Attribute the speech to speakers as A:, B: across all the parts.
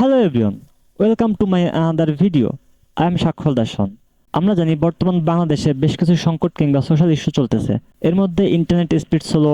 A: Hello everyone, welcome to my another video. I am Sakshar Dasan. আমরা জানি বর্তমান বাংলাদেশে বেশ কিছু সংকট কিংবা সোশ্যাল ইস্যু চলতেছে। এর মধ্যে ইন্টারনেট স্পিড স্লো,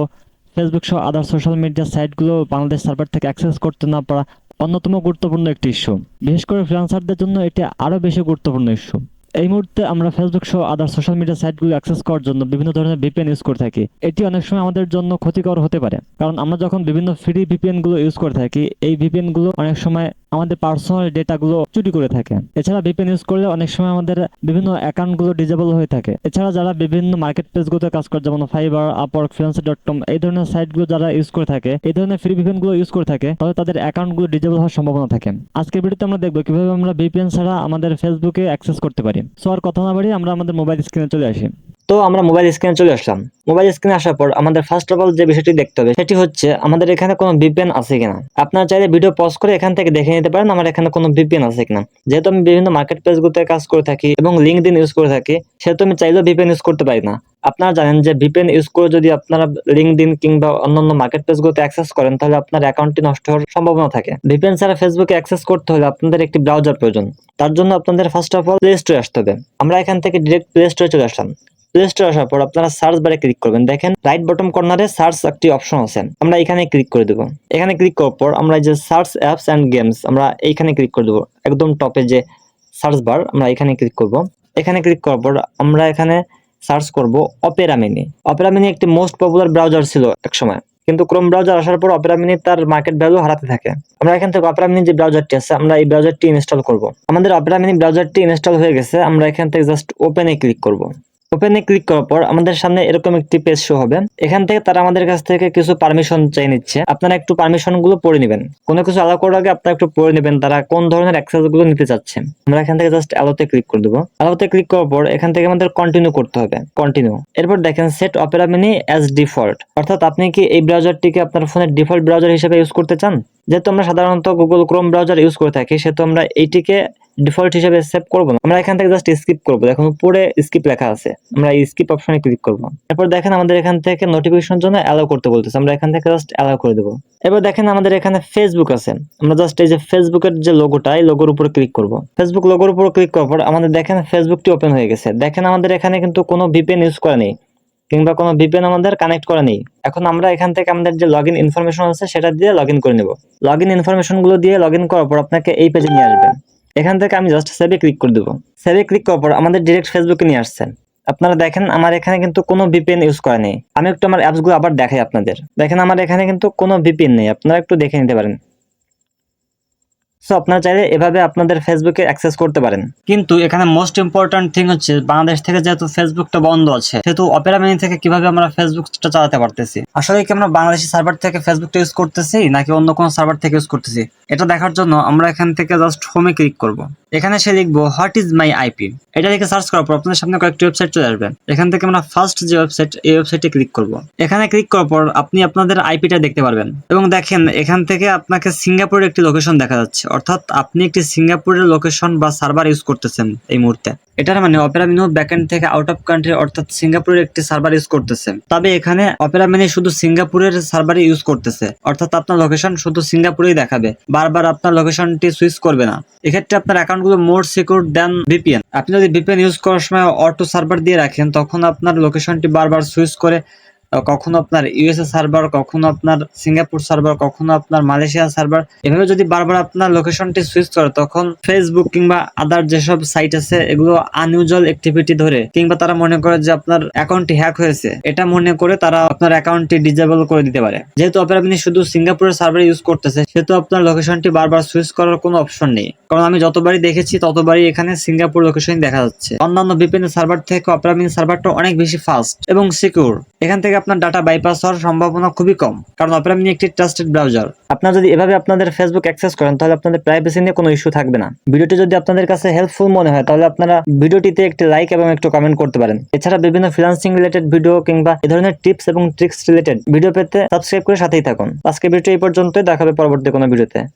A: ফেসবুক সহ আদার সোশ্যাল মিডিয়া সাইটগুলো বাংলাদেশ সার্ভার থেকে অ্যাক্সেস করতে না পারা অন্যতম গুরুত্বপূর্ণ একটি ইস্যু। বিশেষ করে ফ্রিল্যান্সারদের জন্য এটি আরও বেশি গুরুত্বপূর্ণ ইস্যু। এই মুহূর্তে আমরা ফেসবুক সহ আদার সোশ্যাল মিডিয়া সাইটগুলো অ্যাক্সেস করার জন্য বিভিন্ন ধরনের ভিপিএন ইউজ করে থাকি। এটি অনেক সময় আমাদের জন্য ক্ষতিকর হতে পারে, কারণ আমরা যখন বিভিন্ন ফ্রি ভিপিএন গুলো ইউজ করে থাকি, এই ভিপিএন গুলো অনেক সময় আমাদের পার্সোনাল ডেটাগুলো চুরি করে থাকে। এছাড়া ভিপিএন ইউজ করলে অনেক সময় আমাদের বিভিন্ন অ্যাকাউন্টগুলো ডিজেবল হয়ে থাকে। এছাড়া যারা বিভিন্ন মার্কেট প্লেসগুলোতে কাজ করে, যেমন ফাইবার, আপওয়ার্ক, ফ্রিল্যান্সার.com এই ধরনের সাইটগুলো যারা ইউজ করে থাকে, এই ধরনের ফ্রি ভিপিএন গুলো ইউজ করে থাকে, তাহলে তাদের অ্যাকাউন্টগুলো ডিজেবল হওয়ার সম্ভাবনা থাকে। আজকের ভিডিওতে আমরা দেখবো কিভাবে আমরা ভিপিএন ছাড়া আমাদের ফেসবুকে অ্যাক্সেস করতে পারি। সো আর কথা না বাড়িয়ে আমরা আমাদের মোবাইল স্ক্রিনে চলে আসি।
B: তো আমরা মোবাইল স্ক্রিনে চলে আসলাম। মোবাইল স্ক্রিনে আসার পর আমাদের ফার্স্ট অফ অল যে বিষয়টি দেখতে হবে সেটি হচ্ছে আমাদের এখানে কোনো ভিপিএন আছে কিনা। আপনারা চাইলে ভিডিও পজ করে এখান থেকে দেখে নিতে পারেন আমার এখানে কোনো ভিপিএন আছে কিনা। যেহেতু আমি বিভিন্ন মার্কেট প্লেসগুলোতে কাজ করে থাকি এবং লিঙ্কডইন ইউজ করে থাকি, সেহেতু আমি চাইলেও ভিপিএন ইউজ করতে পারি না। আপনারা জানেন যে ভিপিএন ইউজ করে যদি আপনারা লিঙ্কডইন কিংবা অন্যান্য মার্কেট প্লেসগুলোতে অ্যাক্সেস করেন, তাহলে আপনার অ্যাকাউন্টটি নষ্ট হওয়ার সম্ভাবনা থাকে। ভিপিএন ছাড়া ফেসবুকে অ্যাক্সেস করতে হলে আপনাদের একটি ব্রাউজার প্রয়োজন। তার জন্য আপনাদের ফার্স্ট অফ অল প্লে স্টোরে আসতে হবে। আমরা এখান থেকে ডিরেক্ট প্লে স্টোরে চলে আসলাম। প্লে স্টোরে আসার পর আপনারা সার্চ বারে ক্লিক করবেন। দেখেন রাইট বটম কর্নারে সার্চ একটি অপশন আছে, আমরা এখানে ক্লিক করে দেবো। এখানে ক্লিক করার পর আমরা এই যে সার্চ অ্যাপস অ্যান্ড গেমস, আমরা এইখানে ক্লিক করে দেবো। একদম টপে যে সার্চ বার, আমরা এখানে ক্লিক করব। এখানে ক্লিক করার পর আমরা এখানে সার্চ করব অপেরা মিনি। অপেরা মিনি একটি মোস্ট পপুলার ব্রাউজার ছিল একসময়, কিন্তু ক্রোম ব্রাউজার আসার পর অপেরা মিনি তার মার্কেট ভ্যালু হারাতে থাকে। আমরা এখান থেকে অপেরা মিনি যে ব্রাউজারটি আছে, আমরা এই ব্রাউজারটি ইনস্টল করব। আমাদের অপেরা মিনি ব্রাউজারটি ইনস্টল হয়ে গেছে। আমরা এখান থেকে জাস্ট ওপেনে ক্লিক করব। ওপেনে ক্লিক করার পর আমাদের সামনে এরকম একটি পেজ শো হবে। এখান থেকে তারা আমাদের কাছ থেকে কিছু পারমিশন চাই নিচ্ছে। আপনারা একটু পারমিশন গুলো পড়ে নেবেন। কোনো কিছু অ্যালাউ করার আগে আপনারা একটু পড়ে নেবেন তারা কোন ধরনের অ্যাক্সেস গুলো নিতে চাচ্ছে। আমরা এখান থেকে জাস্ট অ্যালাউতে ক্লিক করে দেবো। অ্যালাউতে ক্লিক করার পর এখান থেকে আমাদের কন্টিনিউ করতে হবে। কন্টিনিউ। এরপর দেখেন set Opera mini as default, অর্থাৎ আপনি কি এই ব্রাউজারটিকে আপনার ফোনের ডিফল্ট ব্রাউজার হিসেবে ইউজ করতে চান। যেহেতু আমরা সাধারণত গুগল ক্রোম ব্রাউজার ইউজ করে থাকি, সেহেতু আমরা এইটিকে ডিফল্ট হিসেবে সেভ করবো না। আমরা এখান থেকে জাস্ট স্কিপ করবো। দেখুন উপরে স্কিপ লেখা আছে, আমরা এই স্কিপ অপশনে ক্লিক করবো। এরপর দেখেন আমাদের এখান থেকে নোটিফিকেশনের জন্য অ্যালাউ করতে বলতেছে, আমরা এখান থেকে জাস্ট অ্যালাউ করে দেবো। এবার দেখেন আমাদের এখানে ফেসবুক আছে, আমরা জাস্ট এই যে ফেসবুকের যে লোগোটা, এই লোগোর উপর ক্লিক করবো। ফেসবুক লোগোর উপর ক্লিক করার পর আমাদের দেখেন ফেসবুকটি ওপেন হয়ে গেছে। দেখেন আমাদের এখানে কিন্তু কোনো ভিপিএন ইউজ করা নেই কিংবা কোনো ভিপিএন আমাদের কানেক্ট করা নেই। এখন আমরা এখান থেকে আমাদের যে লগইন ইনফরমেশন আছে সেটা দিয়ে লগইন করে নেব। লগইন ইনফরমেশন গুলো দিয়ে লগইন করার পর আপনাকে এই পেজে নিয়ে আসবেন। এখান থেকে আমি জাস্ট সেভে ক্লিক করে দেবো। সেভে ক্লিক করার পর আমাদের ডিরেক্ট ফেসবুকে নিয়ে আসছে। আপনারা দেখেন আমার এখানে কিন্তু কোনো ভিপিএন ইউজ করা নেই। আমি একটু আমার অ্যাপস গুলো আবার দেখাই আপনাদের। দেখেন আমার এখানে কিন্তু কোনো ভিপিএন নেই, আপনারা একটু দেখে নিতে পারেন। সো আপনারা চাইলে এভাবে আপনাদের ফেসবুকে অ্যাক্সেস করতে পারেন। কিন্তু এখানে মোস্ট ইম্পর্টেন্ট থিং হচ্ছে বাংলাদেশ থেকে যেহেতু ফেসবুকটা বন্ধ আছে, সেহেতু অপেরা মিনি থেকে কিভাবে আমরা ফেসবুকটা চালাতে পারতেছি। আসলে কি আমরা বাংলাদেশি সার্ভার থেকে ফেসবুকটা ইউজ করতেছি নাকি অন্য কোনো সার্ভার থেকে ইউজ করতেছি, এটা দেখার জন্য আমরা এখান থেকে জাস্ট হোমে ক্লিক করব। এখানে সে লিখবো হোয়াট ইজ মাই আইপি। এটা লিখে সার্চ করার পর আপনাদের সামনে কয়েকটি ওয়েবসাইট চলে আসবে। এখান থেকে আমরা ফার্স্ট যে ওয়েবসাইট, এই ওয়েবসাইটে ক্লিক করব। এখানে ক্লিক করার পর আপনি আপনাদের আইপিটা দেখতে পারবেন এবং দেখেন এখান থেকে আপনাকে সিঙ্গাপুরের একটি লোকেশন দেখা যাচ্ছে, অর্থাৎ আপনি একটি সিঙ্গাপুরের লোকেশন বা সার্ভার ইউজ করতেছেন এই মুহূর্তে। এটার মানে অপেরা মিনি ব্যাকএন্ড থেকে আউট অফ কান্ট্রি অর্থাৎ সিঙ্গাপুরের একটি সার্ভার ইউজ করতেছে। তবে এখানে অপেরা মিনি শুধু সিঙ্গাপুরের সার্ভারই ইউজ করতেছে, অর্থাৎ আপনার লোকেশন শুধু সিঙ্গাপুরেই দেখাবে, বারবার আপনার লোকেশনটি সুইচ করবে না। এক্ষেত্রে আপনার অ্যাকাউন্টগুলো মোর সিকিউর দেন ভিপিএন। আপনি যদি ভিপিএন ইউজ করার সময় অটো সার্ভার দিয়ে রাখেন, তখন আপনার লোকেশনটি বারবার সুইচ করে, কখনো আপনার ইউএসএ সার্ভার, কখনো আপনার সিঙ্গাপুর সার্ভার, কখনো আপনার মালয়েশিয়া সার্ভার, এভাবে যদি বারবার আপনার লোকেশনটি সুইচ করে, তখন ফেসবুক কিংবা আদার যেসব সাইট আছে এগুলো আনইউজুয়াল অ্যাক্টিভিটি ধরে, কিংবা তারা মনে করে যে আপনার অ্যাকাউন্টটি হ্যাক হয়েছে, এটা মনে করে তারা আপনার অ্যাকাউন্টটি ডিজেবল করে দিতে পারে। যেহেতু অপেরা মিনি শুধু সিঙ্গাপুরের সার্ভার ইউজ করতেছে, সেহেতু আপনার লোকেশনটি বারবার সুইচ করার কোনো অপশন নেই, কারণ আমি যতবারই দেখেছি ততবারই এখানে সিঙ্গাপুর লোকেশন দেখা যাচ্ছে। অন্যান্য ভিপিএন সার্ভার থেকে অপেরা মিনি সার্ভারটা অনেক বেশি ফাস্ট এবং সিকিউর। এখান থেকে আপনার ডাটা বাইপাস হওয়ার সম্ভাবনা খুবই কম, কারণ অপেরা মিনি একটি ট্রাস্টেড ব্রাউজার। আপনারা যদি এভাবে আপনাদের ফেসবুক অ্যাক্সেস করেন, তাহলে আপনাদের প্রাইভেসি নিয়ে কোনো ইস্যু থাকবে না। ভিডিওটি যদি আপনাদের কাছে হেল্পফুল মনে হয়, তাহলে আপনারা ভিডিওটিতে একটি লাইক এবং একটু কমেন্ট করতে পারেন। এছাড়া বিভিন্ন ফ্রিল্যান্সিং রিলেটেড ভিডিও কিংবা এই ধরনের টিপস এবং ট্রিক্স রিলেটেড ভিডিও পেতে সাবস্ক্রাইব করে সাথেই থাকুন। আজকে ভিডিওটি এই পর্যন্তই, দেখা হবে পরবর্তী কোনো ভিডিওতে।